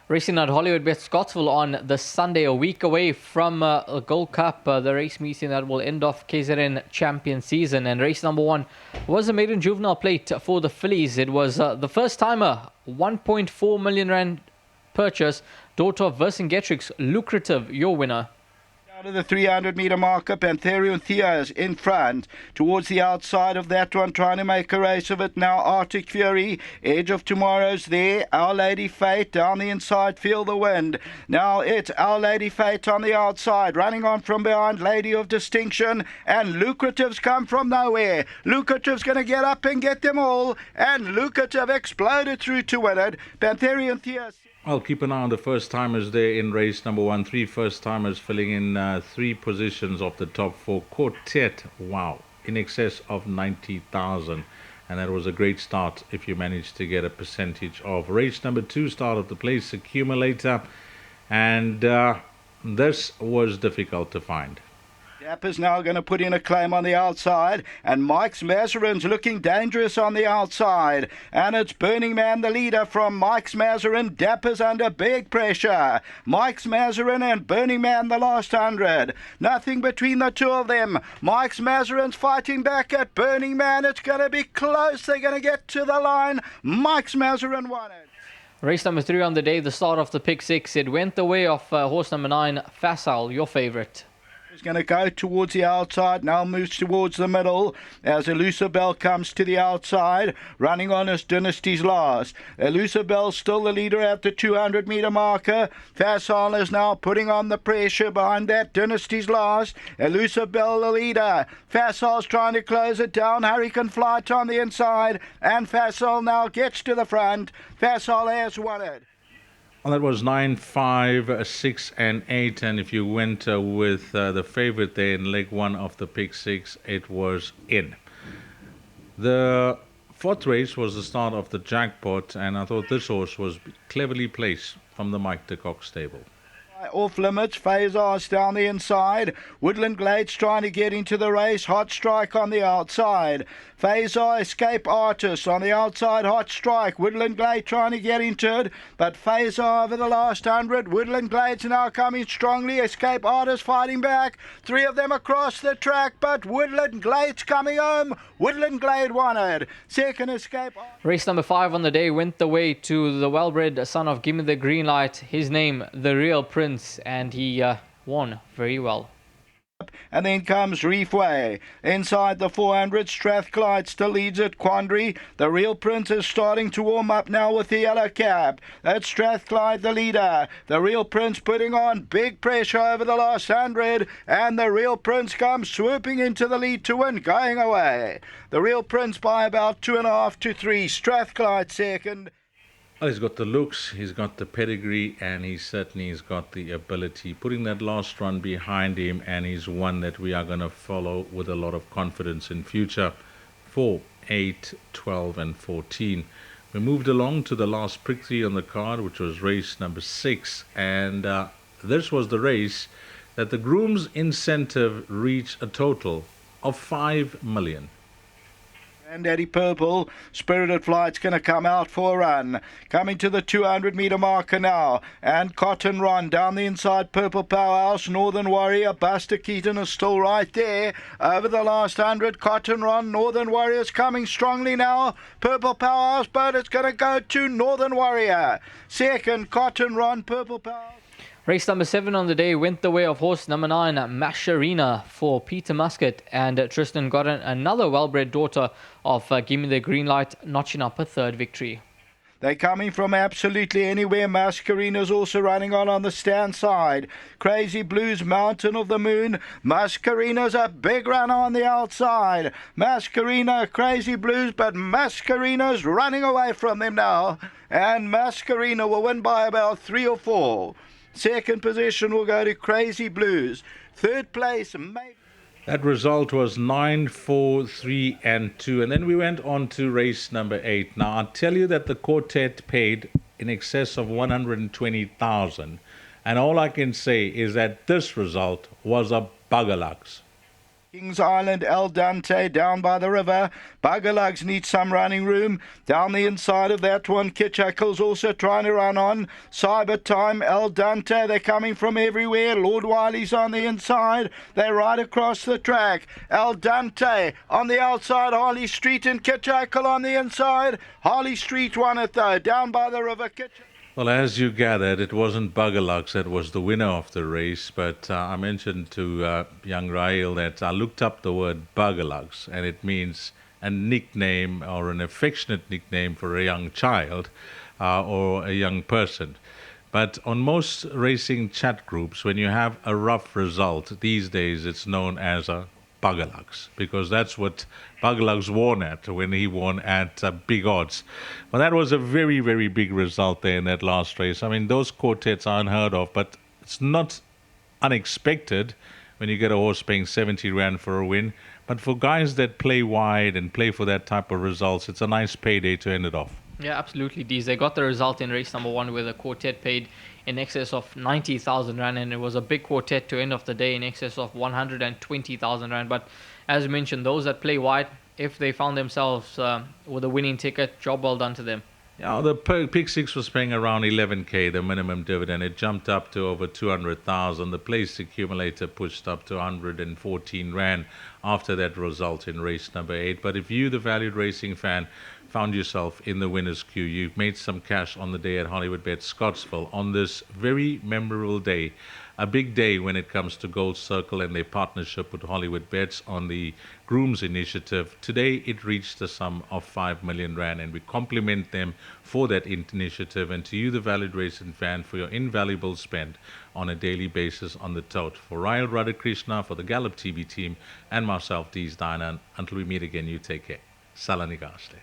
Racing at Hollywoodbets Scottsville on the Sunday, a week away from a Gold Cup, the race meeting that will end off KZN champion season. And race number 1 was a maiden juvenile plate for the fillies. It was the first timer, 1.4 million rand purchase. Daughter of Vercingetrix, Lucrative, your winner. Out of the 300-metre marker, Pantherian Thea's in front. Towards the outside of that one, trying to make a race of it now. Arctic Fury, Edge of Tomorrow's there. Our Lady Fate down the inside, Feel the Wind. Now it's Our Lady Fate on the outside, running on from behind, Lady of Distinction, and Lucrative's come from nowhere. Lucrative's going to get up and get them all, and Lucrative exploded through to win it. Pantherian Thea. I'll keep an eye on the first-timers there in race number 1. 3 first-timers filling in 3 positions of the top 4. Quartet, wow, in excess of 90,000. And that was a great start if you managed to get a percentage of. Race number 2, start of the place, Accumulator. And this was difficult to find. Dapper's now going to put in a claim on the outside, and Mike's Mazarin's looking dangerous on the outside, and it's Burning Man the leader from Mike's Mazarin. Dapper's under big pressure. Mike's Mazarin and Burning Man the last 100. Nothing between the two of them. Mike's Mazarin's fighting back at Burning Man. It's going to be close. They're going to get to the line. Mike's Mazarin won it. Race number 3 on the day, the start of the pick 6. It went the way of horse number 9, Facile, your favourite. Is going to go towards the outside, now moves towards the middle as Elusabelle comes to the outside, running on as Dynasty's last. Elusabelle's still the leader at the 200-metre marker. Facile is now putting on the pressure behind that Dynasty's last. Elusabelle the leader. Facile's trying to close it down. Hurricane Flight on the inside, and Facile now gets to the front. Facile has won it. Well, that was 9, 5, 6, and 8. And if you went with the favorite there in leg 1 of the pick 6, it was in. The 4th race was the start of the jackpot, and I thought this horse was cleverly placed from the Mike de Kock stable. Off limits, Phasar's down the inside. Woodland Glades trying to get into the race. Hot Strike on the outside. Phasar, Escape Artist on the outside. Hot Strike. Woodland Glade trying to get into it, but Phasar over the last 100. Woodland Glades now coming strongly. Escape Artist fighting back. 3 of them across the track, but Woodland Glades coming home. Woodland Glade won it. Second, Escape Artist. Race number 5 on the day went the way to the well-bred son of Gimme the Green Light. His name, The Real Prince, and he won very well. And then comes Reefway. Inside the 400, Strathclyde still leads it. Quandary. The Real Prince is starting to warm up now with the yellow cap. That's Strathclyde the leader. The Real Prince putting on big pressure over the last 100, and the Real Prince comes swooping into the lead to win, going away. The Real Prince by about 2.5 to 3. Strathclyde second. Well, he's got the looks, he's got the pedigree, and he certainly has got the ability. Putting that last run behind him, and he's one that we are going to follow with a lot of confidence in future. 4, 8, 12, and 14. We moved along to the last prick 3 on the card, which was race number 6, and this was the race that the groom's incentive reached a total of 5 million. Granddaddy Purple, Spirited Flight's going to come out for a run. Coming to the 200-metre marker now. And Cotton Run down the inside. Purple Powerhouse, Northern Warrior, Buster Keaton is still right there. Over the last 100, Cotton Run, Northern Warrior's coming strongly now. Purple Powerhouse, but it's going to go to Northern Warrior. Second, Cotton Run, Purple Powerhouse. Race number 7 on the day went the way of horse number 9, Masharina, for Peter Muscat, and Tristan got another well-bred daughter of Gimme the Green Light, notching up a 3rd victory. They're coming from absolutely anywhere. Mascarina's also running on the stand side. Crazy Blues, Mountain of the Moon. Mascarina's a big runner on the outside. Mascarina, Crazy Blues, but Mascarina's running away from them now. And Mascarina will win by about 3 or 4. Second position will go to Crazy Blues. Third place, that result was 9, 4, 3, and 2. And then we went on to race number 8. Now, I'll tell you that the quartet paid in excess of 120,000. And all I can say is that this result was a bugger lucks. Kings Island, El Dante down by the river. Buggerlugs need some running room. Down the inside of that one, Kitchackle's also trying to run on. Cyber Time, El Dante, they're coming from everywhere. Lord Wiley's on the inside. They're right across the track. El Dante on the outside, Harley Street and Kitchackle on the inside. Harley Street won it though, down by the river. Well, as you gathered, it wasn't Buggerlugs that was the winner of the race, but I mentioned to young Raheel that I looked up the word Buggerlugs, and it means a nickname or an affectionate nickname for a young child or a young person. But on most racing chat groups, when you have a rough result, these days it's known as a Buggerlugs, because that's what Buggerlugs won at when he won at big odds. Well, that was a very, very big result there in that last race. I mean, those quartets are unheard of, but it's not unexpected when you get a horse paying 70 Rand for a win. But for guys that play wide and play for that type of results, it's a nice payday to end it off. Yeah, absolutely, Deez. They got the result in race number 1 where the quartet paid in excess of 90,000 Rand, and it was a big quartet to end of the day in excess of 120,000 Rand. But as you mentioned, those that play wide, if they found themselves with a winning ticket, job well done to them. Yeah, the Pick 6 was paying around 11K, the minimum dividend. It jumped up to over 200,000. The place accumulator pushed up to 114 Rand after that result in race number 8. But if you, the valued racing fan, found yourself in the winner's queue, you've made some cash on the day at Hollywoodbets Scottsville on this very memorable day. A big day when it comes to Gold Circle and their partnership with Hollywoodbets on the Grooms Initiative. Today it reached the sum of 5 million Rand, and we compliment them for that initiative. And to you, the valued racing fan, for your invaluable spend on a daily basis on the tote. For Raheel Radhakrishna, for the Gallop TV team, and myself, Deez Diner, until we meet again, you take care. Salani Gaste.